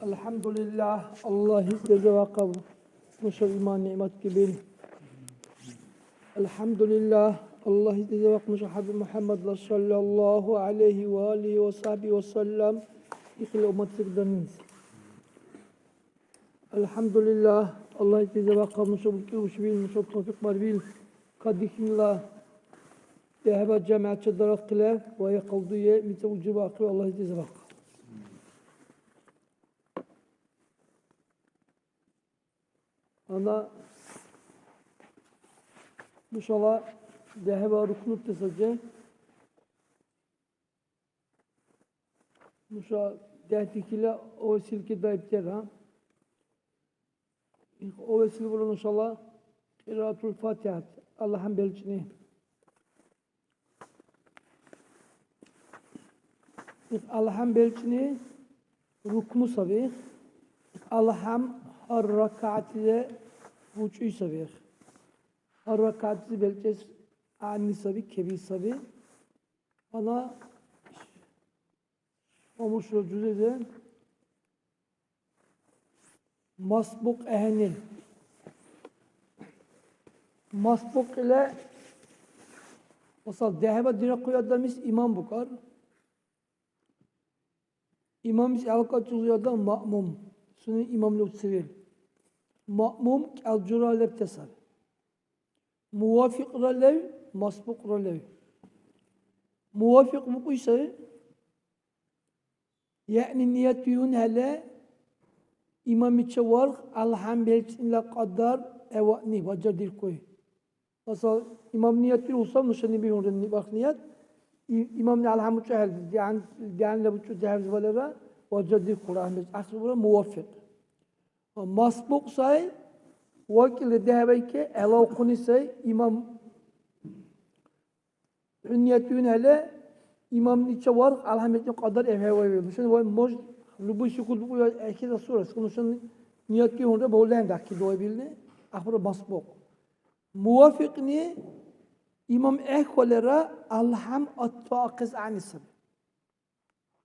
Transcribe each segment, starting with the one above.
Elhamdülillah, Allah izzete ve kabul. Nuşur iman nimet gibi. Elhamdülillah, Allah izzete ve kabul. Habib Muhammed sallallahu aleyhi ve alihi ve sahbihi ve sellem. İkili ummetlik dönünüz. Elhamdülillah, Allah izzete ve kabul. Nuşur bil, nuşur tofik marbil. Kadikillah. Dehebe cemaatçı darakile ve yakıldığı mite ucu bakı Allah izzete ve kabul. Ana inşallah deheva ruknut tesace Nuşa dehtikile o silki daipter ha. O vesile bulun inşallah Kıraatul Fatiha Allah'ın belçini. Allah'ın belçini rukmu sabih. Allah'ın her rakatide vuçuy sabih. Her rakatide belçes anni sabih, kebi sabih. Ana omuşlu cüzede masbuk ehni. Masbuk ile mesela dehebe dine koyadığımız imam bukar. İmamız alaka çuzuyorda ma'mum. Suni imamlık sivil. Ma'mum al-cura lebtesal. Muvafık ralev, masbuk ralev. Muvafık bu ise yani niyet yun hele imam çavar Allah'ın belçinle kadar evani vacar dil koy. Mesela imam niyet bir olsa nuşani bir hurun bak niyet imam ne Allah'ın çahel yani bu çu cevz valera vacar dil Kur'an aslında muvafık. Masbuk say vakil dehbeyke elav kuni say imam niyet yun hele imam niçe var Allah'ın kadar evhevavi. Nuşani var moj lubu şukul bu ekide surası. Nuşani niyet ki hunda boğulen dakki doğabildi. Ahbara masbuk. Muvafık ni imam kolera Allah'ım atfaqız anisab.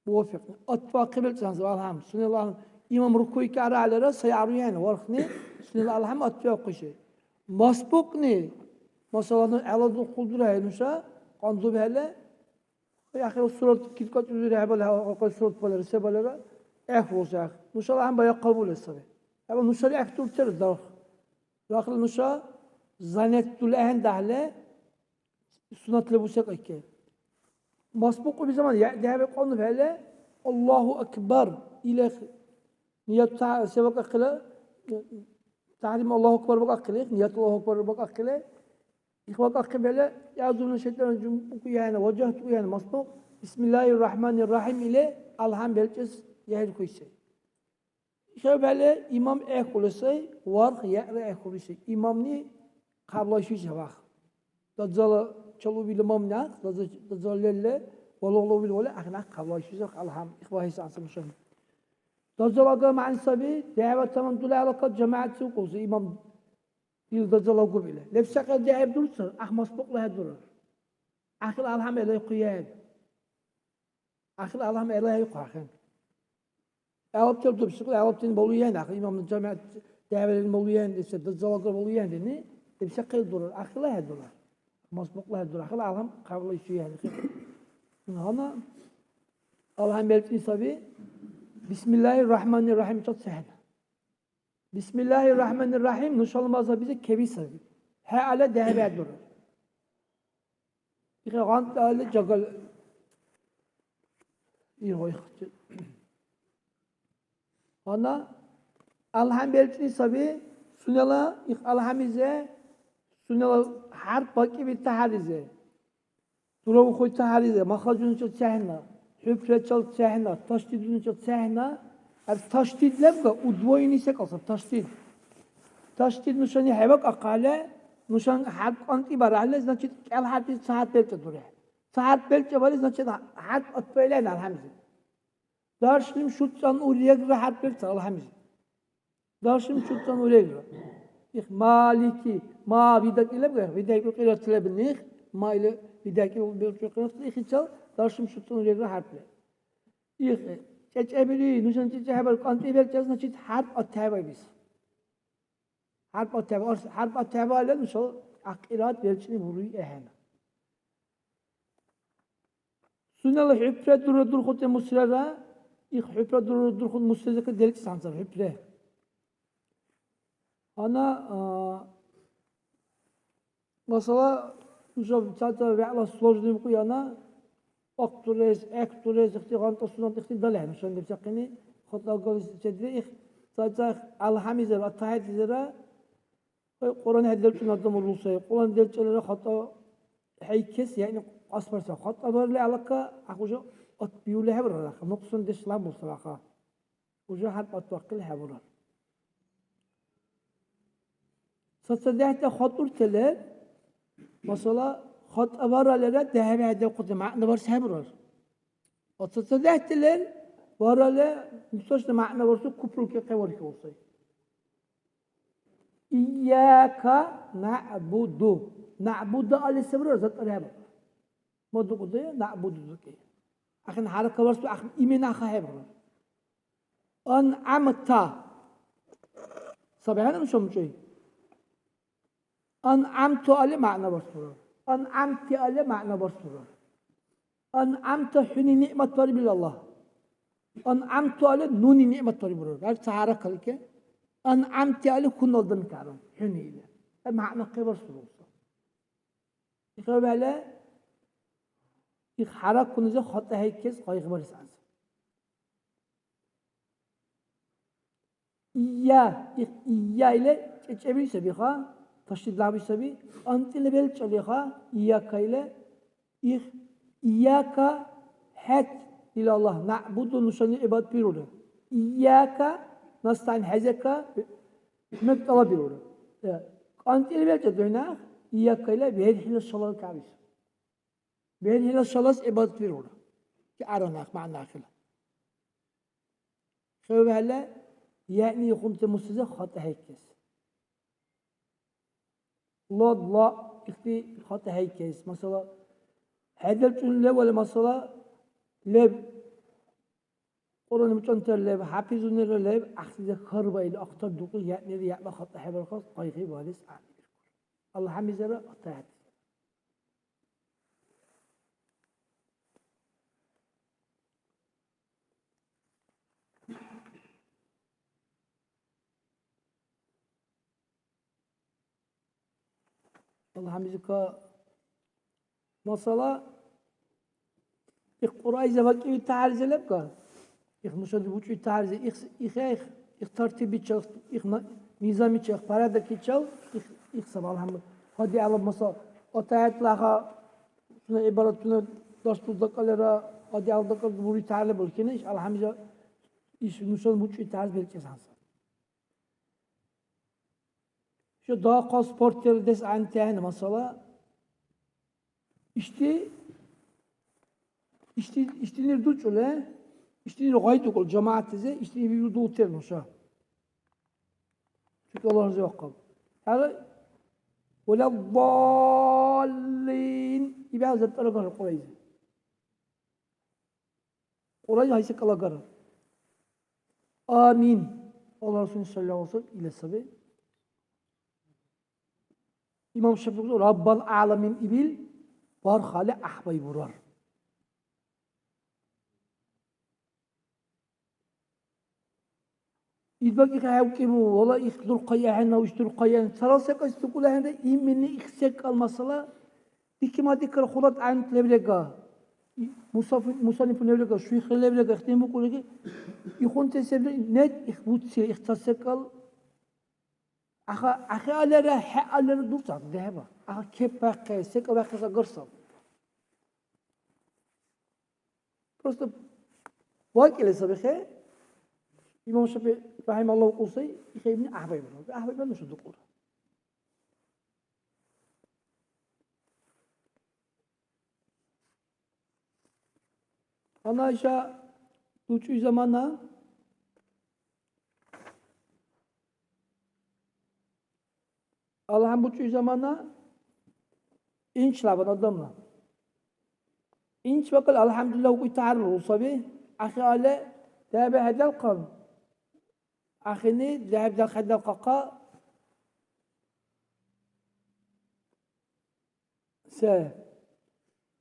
Muvafık. Atfaqı belçanız Allah'ım. Sunallahu imam rukuy kara alera sayaru yani varkhni sunallahu Allah'ım atfaqı şey. Masbuk ni masalan eladu kuldura nuşa qanzu hele ya akhir surat kitkat üzere hebel surat balara sebalara olacak. Nuşa hem bayağı kabul etsabe. Ama nuşa ektur ter dar. Dakhil nuşa zanettul ehen dahle sunnatle bu sekke. Masbuku bir zaman dehebe konu hele Allahu ekber ile niyet sebek akile tahrim Allahu ekber bak akile niyet Allahu ekber bak akile İhvat akibele yazılın şeytanın bu yani vacahtu yani masbuk Bismillahirrahmanirrahim ile Allah'ın belçes yahil koysa. Şöyle imam kulüse var ya kulüse imam ni kablaşıyor cevap. Daccal çalu bil imam ne? Daccallelle vallahi bil valla ahna kablaşıyor Allah'ım ihvahis asmışım. Daccal aga ma'an sabi davet tamam dula alaka cemaat suqu imam Daccal aga bile. Nefsaka davet dursa ah masbukla hadur. Akhil Allah'ım elay qiyad. Akhil Allah'ım elay qiyad. Alıp çöptü sıkı alıp tin boluyan akı imamın cemaat davetlerin boluyan ise Daccal'a boluyan deni hepsi kıl durur akıla hadur. Masbukla hadur. Akhil Allah'ım kabul ediyor yani. Ana Allah'ın belki sabi Bismillahirrahmanirrahim çok sahih. Bismillahirrahmanirrahim nuşalmazsa bize kebi sabi. He ale dehbe durur. Bir gant ale cagal İyi Ana Allah'ın belki sabi sunala Allah'ımıza sunala harf baki bir taharize. Duravu koy taharize. Mahracunu çok sahna. Hüfre çok sahna. Taşdidunu çok sahna. Taşdid lebga udvoyini ise kalsa taşdid. Taşdid nuşani hevak akale nuşan harf anti barahle значит el harfi saat belçe dure. Saat belçe var значит harf atfeylen alhamdülillah. Darşlim şutsan uliyegra harf belçe alhamdülillah. Darşlim şutsan uliyegra. Maliki ma vidak ile bir vidak kıyasla binnih ma ile vidak bir kıyasla ikinci darşlim şutsan uliyegra harfle. çeçebiri, nuşan çeçeber, kanti belçez naçit harp atayba biz. Harp atayba, harp atayba ile nuşan akirat belçini vuruyu ehena. Sunalı hüpre dur khote musrara, ik hüpre dur khot musrara delik sansar hüpre. Ana mesela nuşan çata ve ala sложный kuyana اكتوريز اختيغان تصنع اختي دلها مشان نبتقني خطا قول تدري تاتا على حميزه التحيات زرا قران هدل تنظم الروسي قران دل تشلر خطا هيكس يعني اصبر خطا بر لي علاقه اخوجا اتبيو لها بر نقصن دش لا بصراحه وجا حد اتوكلها بر تصدقت خطر تله مثلا خط أبارة لنا ذهب هذا قط معنا برس هبرر وتصدقت لنا برا لا نستوش معنا برس كبر كقوار كوصي إياك نعبد على السبرر ذات الهب ما دو قضية نعبد ذكي أخن حركة برس أخن إيمان أخا هبرر أنعمت صبيحنا مش شيء أنعمت على معنى برس أنعمت على معنى برسول أنعمت حني نعمة طريب الله أنعمت على نوني نعمة طريب الله هذا سهارة كلك أنعمت على كن الضم كارم حني إلى معنى قبر سلوك يخرب على يخرج كنوز خط هيكس قاي خبر سانس إيا إلى تجيبي سبيخا تشتد لابي سبي أنت اللي بيل تشليخا إياك إلى إياك حت إلى الله نعبد نشان عباد بيرونا إياك نستعين حزك نبتلا بيرونا أنت اللي بيل تدعينا إياك إلى بهذه حين الصلاة الكعبيس بهذه حين الصلاة عباد بيرونا كأرناك معنا خلا شو بهلا يعني يكون تمسزة خط هيكس لا اختي خط هيكس مثلا هذا الجملة ولا مثلا لب قرآن متنتر لب حافظون لب أخذ خربة إلى أكتر دقيق يعني يعمل خط حبر خاص قايخي والس الله حميز را أطاعت الله حميزك مثلا القرآن إذا بقي تعرض لبكا مشان بوجي تعرض ترتيب يتشال نظام يتشال فرادك يتشال سبحان الله هذه على مثلا أطاعت لها شنو عبارتنا درس تذكرها هذه على ذكر بوري تعرض بالكنيش الحمد لله إيش مشان بوجي تعرض بالكنيش şu daha kas sportları des antene mesela işte ne duç öyle işte ne gayet okul cemaatize işte bir du terno şa çünkü Allah'ın yok kal yani ولا الضالين يبقى زت أرجع قريز هاي سكلا قرر آمين الله رسول صلى الله عليه وسلم إلى السبيل İmam Şafii Rabbal Alamin ibil var hale ahbay vurar. İdbak ikayavkimu valla ikdur qayyahena uçtur qayyan sarasek istikulahende imini iksek almasala dikima dikar khulat an leblega musannif leblega şuyh leblega ihtimu kulegi ikun tesebli net ihbutsi ihtasekal أخي على دوتا ذهبا أخي كيف باقي سك باقي قرصة просто واقع لسه بخير إمام الشافعي رحمه الله وقصي يخيبني أحباب مش الذكور أنا إيشا دوتشو زمانا Allah'ın bu zamana inç laban adamla. İnç bakal alhamdülillah bu ta'arruf sabi akhi ale ذهب هذا القوم أخني ذهب ذا هذا القاقا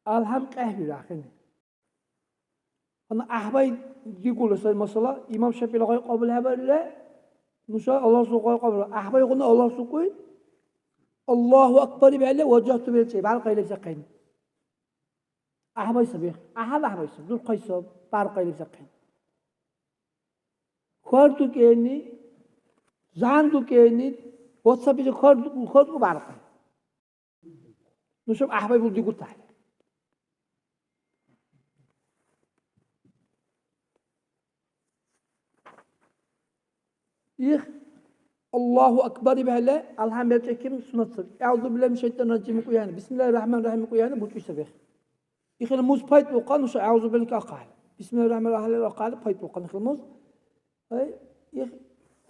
ألهم قهبي أخني أنا أحبي يقول مثلا إمام شافعي لقى قبل هذا لا نشاء الله سوق قبل أحبي يقولنا الله سوقي الله أكبر بعلي وجهت بالشيء بعد قيل سقين أحبي سبيخ أحبي سبيخ دول قيس بعد قيل سقين خارطو كأني زاندو كأني واتساب يجي خارطو بعد قيل نشوف أحبي بودي قلت تحت إيه الله أكبر بهلا الحمد لله كم سنة أعوذ بالله من الشيطان الرجيم قيانا بسم الله الرحمن الرحيم قيانا بوتش سبيخ يخل موز بايت وقال نش أعوذ بالله كأقال بسم الله الرحمن الرحيم أقال بايت وقال يخل موز أي يخ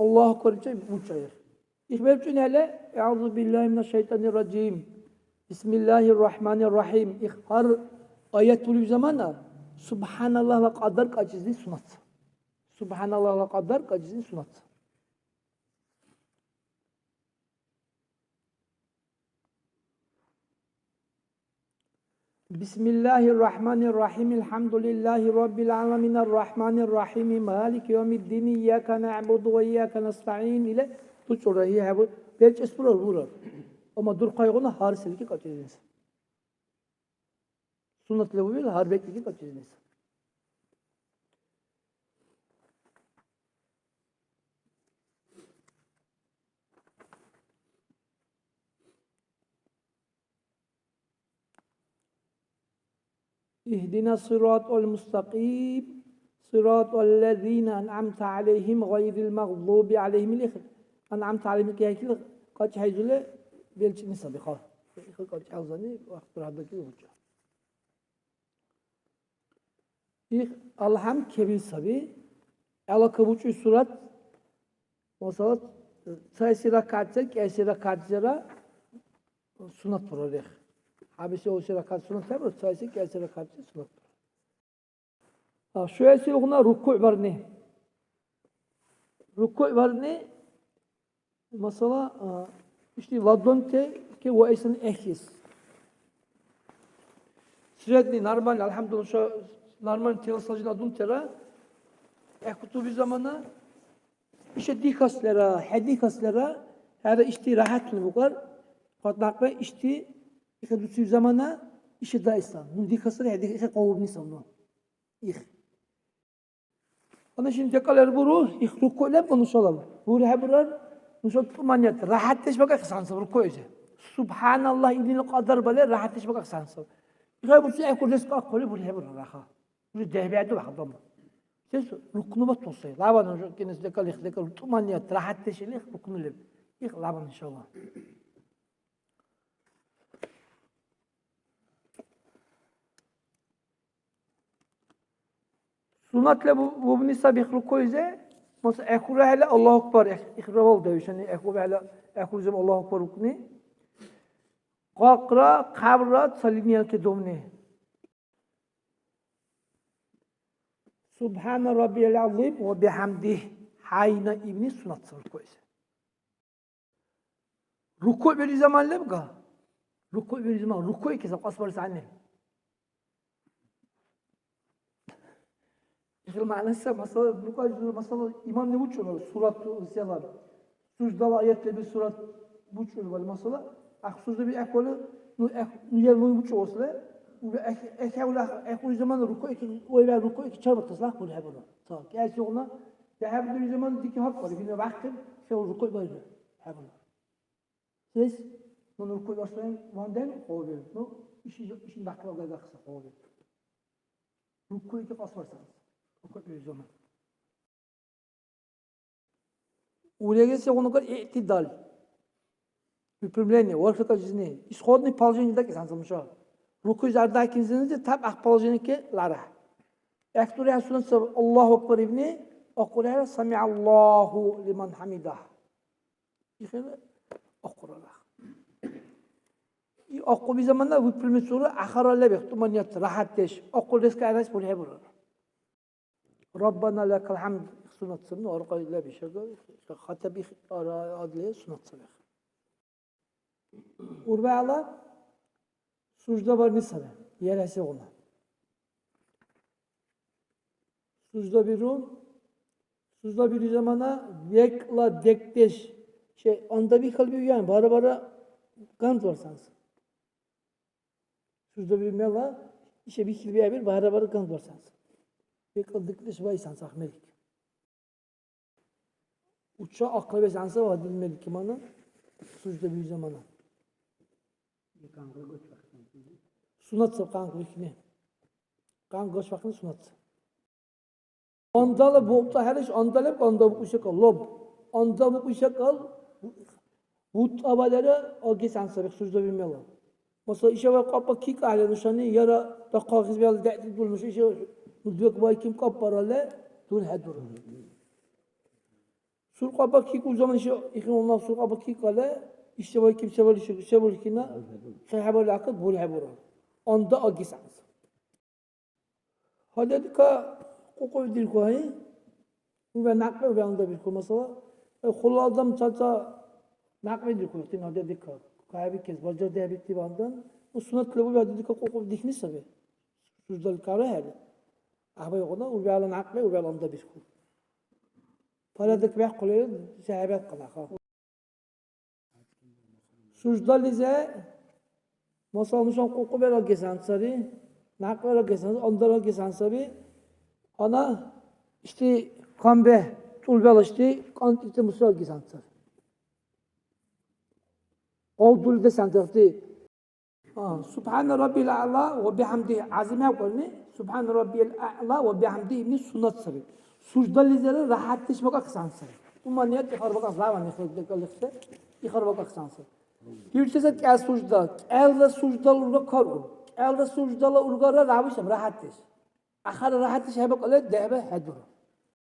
الله أكبر شيء بوتش يخ بيبتون هلا أعوذ بالله من الشيطان الرجيم بسم الله الرحمن الرحيم يخ هر آيات طول زمانه سبحان الله وقدر كأجزين سنة سبحان الله وقدر كأجزين سنة بسم الله الرحمن الرحيم الحمد لله رب العالمين الرحمن الرحيم مالك يوم الدين إياك نعبد وإياك نستعين إلى تشرح هي هذا بيرج اسبرور بورر أما دور قايقنا هار سلكي كاتيرينس سنة لويل هار بيكي كاتيرينس اهدنا الصراط المستقيم صراط الذين أنعمت عليهم غير المغضوب عليهم الإخر أنعمت عليهم كي هيك قد حيزله بيلش نسبقه قد حوزني وقت هذا كي وجه إخ الحمد كبير سبي على كبوش الصراط وصلت سيسيرا كاتسر كيسيرا كاتسرا سنة فروريخ Habisi o sıra kaç sunat var, sayısı ki sıra kaç sunat. Şöyle söylüyorlar ruku var ne? Ruku var ne? Mesela işte ladonte ki o esin ehis. Sürekli normal elhamdülillah şu normal tersacın adun tera ekutu bir zamana işte dikaslara, hedikaslara her işte rahat bu kadar. Fakat işte إذا دوسي زمانة إيش دايسان من دي خسر هذه إيش قوم نسمونه إخ أنا شين تقال البرو إخ ركوع لم نوصل بور هبرر نوصل ثمانية راحت إيش بقى خسان صبر كويسة سبحان الله إني القدر بله راحت إيش بقى خسان صبر إخ بس أكل رزق أقول بور هبرر راحة بور ده بعده واحد ضم شيء ركنه بتوصل لا بنا شو كنيس تقال إخ تقال ثمانية راحت إيش إخ ركنه لب إخ لا بنا إن شاء الله Sunnatle bu nisab ikhrukoyze mesela ekhura hele Allahu Ekber ikhraval deyiş yani ekhura hele ekhuzum Allahu Ekber rukni qaqra qabra saliniyal kedomni Subhana rabbiyal azim ve bihamdih hayna ibni sunnat koyze ruku bir zaman lebga ruku bir zaman ruku ikisi qasbar sani Maalesef mesela bu kadar mesela imam ne uçuyor surat usiyalar. Sucdala ayetle bir surat uçuyor böyle mesela. Aksuzda bir ekolu nu yer nu uçuyor olsa bu ekevla ekol zaman ruku iki o eve ruku iki çarpı taslah bu ne bunu. Tamam. Gerçi ona ya hep bir zaman diki hak var. Bir vakit şey ruku böyle. Hep bunu. Siz bunu ruku başlayın vandan oluyor. Bu işin dakika kadar kısa oluyor. Ruku iki pas varsanız. Bir zaman. Ulegese onu kadar itidal. Hükümlerini, orfika cizni. İshodni palcini da kesan samışa. Ruku zardaki cizni tab akpalcini ke lara. Ektur ya sunan sab Allahu Ekber ibni akura sami'allahu liman hamidah. İkhine akura. Akku bir zamanda hükümlü sura akhara lebek tumaniyat rahat deş. Akku deska aras bu hebur. Rabbana lekal hamd sunatsın. Orada ile bir şey. Hatta bir adliye sunatsın. Urbeala sucda var nisane. Yeresi ona. Sucda bir rum. Sucda bir zamana vekla dekteş. Onda bir kalbi yani. Bara gant varsanız. Sucda bir mela. Bir kilbi bir bara gant varsanız. Vekla dekteş vaysanız ahmerik. Uça akrabe sansa var dilmedik kimana. Sucda bir zamana. Sunatsa kanklık ne? Kank goç vakını sunatsa. Andalı boğupta her iş andalıp anda bu kuşa kal. Lob. Anda bu kuşa kal. Vut abaları o geçen sabah sucda bilmiyorlar. Mesela işe var kapı kik aile nişanı yara da kağıt bir dert bulmuş işe diyor ki kim kaparalı dur hadur. Sur kapı kik o zaman işe ikin onlar sur kapı kik ale işte var kim sever işe sever kina haber akıl bul haber. Anda o geçen. Hadi ka koku bir koy. Ve nakbe ve anda bir koy mesela. Kullandım çata nakbe bir koy. Tin hadi dikka. Kaybı kez bacar diye bitti bandan. O sunat klubu ve dedik koku dikmiş tabi. Sucdal kara her. Ahbay ona uvala nakbe uvala anda bir koy. Paradık ve koyuyor sahabat kalaka. Sucdal ise mesela nuşan koku ver gezen sarı. Nakbe ver gezen anda gezen sarı. Ana işte kambe tulbel işte kantite musal gezen sarı. Qawdul de santarti. Subhan Rabbil A'la ve bihamdihi azime qolni. Subhan Rabbil A'la ve bihamdihi min sunat sabi. Sucdal izere rahattiş baka kısansın. Umaniyat ikhar baka zaman ikhar kalıkta ikhar baka kısansın. Yürütse ki sucda, elde sucdal urga karun. Elde sucdala urgara rahattiş. Akhar rahattiş hebe qale debe hadur.